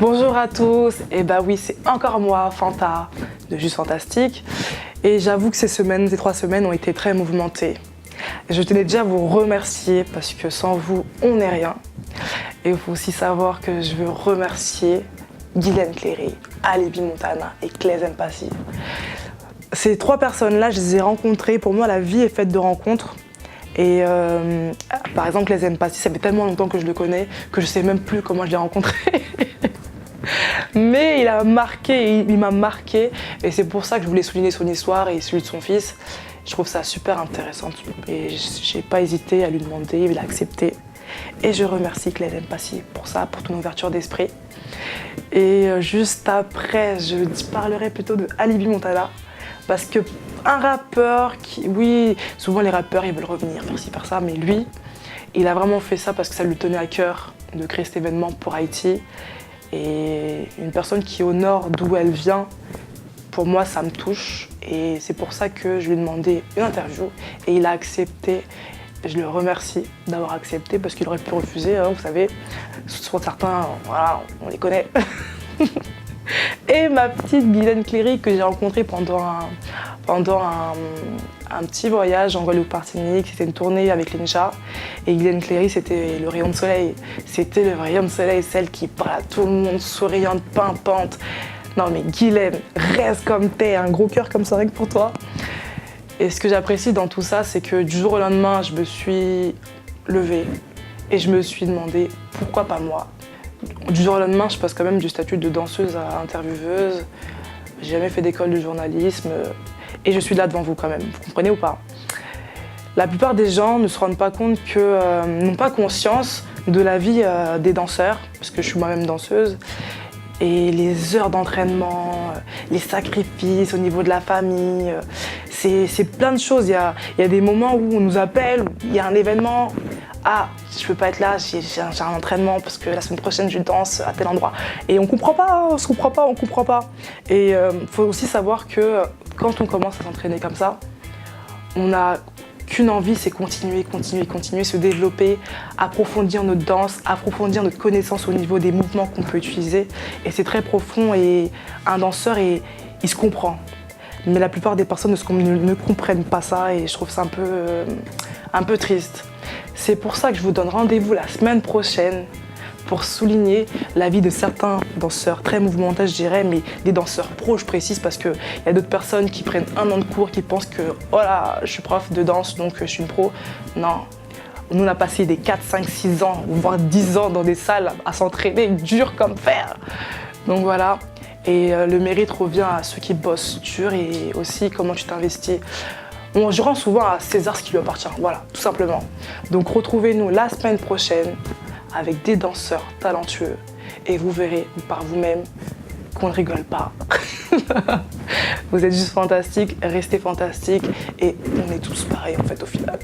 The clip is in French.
Bonjour à tous, et bah oui, c'est encore moi, Fanta, de Juste Fantastique. Et j'avoue que ces 3 semaines ont été très mouvementées. Et je tenais déjà à vous remercier parce que sans vous, on n'est rien. Et il faut aussi savoir que je veux remercier Guylaine Cléry, Alibi Montana et Claise Mpassi. Ces 3 personnes-là, je les ai rencontrées. Pour moi, la vie est faite de rencontres. Et par exemple, Claise Mpassi, ça fait tellement longtemps que je le connais que je sais même plus comment je l'ai rencontré. Mais il m'a marqué et c'est pour ça que je voulais souligner son histoire et celui de son fils. Je trouve ça super intéressant et j'ai pas hésité à lui demander, il a accepté. Et je remercie Claise Mpassi pour ça, pour ton ouverture d'esprit. Et juste après, je parlerai plutôt de Alibi Montana parce que un rappeur qui, oui, souvent les rappeurs ils veulent revenir, faire ci, faire ça, mais lui, il a vraiment fait ça parce que ça lui tenait à cœur de créer cet événement pour Haïti. Et une personne qui honore d'où elle vient, pour moi, ça me touche. Et c'est pour ça que je lui ai demandé une interview et il a accepté. Je le remercie d'avoir accepté parce qu'il aurait pu refuser, hein, vous savez. Soit certains, voilà, on les connaît. Et ma petite Guylaine Cléry que j'ai rencontrée pendant un petit voyage en Guadeloupe-Martinique. C'était une tournée avec l'INCHA. Et Guylaine Cléry, c'était le rayon de soleil. C'était le rayon de soleil, celle qui parle à tout le monde, souriante, pimpante. Non mais Guylaine, reste comme t'es, un gros cœur comme ça, rien que pour toi. Et ce que j'apprécie dans tout ça, c'est que du jour au lendemain, je me suis levée et je me suis demandé pourquoi pas moi. Du jour au lendemain, je passe quand même du statut de danseuse à intervieweuse. J'ai jamais fait d'école de journalisme et je suis là devant vous quand même, vous comprenez ou pas? La plupart des gens ne se rendent pas compte n'ont pas conscience de la vie des danseurs, parce que je suis moi-même danseuse, et les heures d'entraînement, les sacrifices au niveau de la famille, c'est plein de choses. Il y a des moments où on nous appelle, il y a un événement. Ah, je peux pas être là, j'ai un entraînement parce que la semaine prochaine je danse à tel endroit. Et on comprend pas, on se comprend pas, on comprend pas. Et faut aussi savoir que quand on commence à s'entraîner comme ça, on n'a qu'une envie, c'est continuer, se développer, approfondir notre danse, approfondir notre connaissance au niveau des mouvements qu'on peut utiliser. Et c'est très profond et un danseur, il se comprend. Mais la plupart des personnes ne comprennent pas ça et je trouve ça un peu triste. C'est pour ça que je vous donne rendez-vous la semaine prochaine pour souligner la vie de certains danseurs très mouvementés, je dirais, mais des danseurs pros, je précise, parce qu'il y a d'autres personnes qui prennent 1 an de cours, qui pensent que oh là, je suis prof de danse, donc je suis une pro. Non, nous on a passé des 4, 5, 6 ans, voire 10 ans dans des salles à s'entraîner dur comme fer. Donc voilà, et le mérite revient à ceux qui bossent dur et aussi comment tu t'investis. Je rends souvent à César ce qui lui appartient, voilà, tout simplement. Donc retrouvez-nous la semaine prochaine avec des danseurs talentueux et vous verrez par vous-même qu'on ne rigole pas. Vous êtes juste fantastique, restez fantastique et on est tous pareils en fait au final.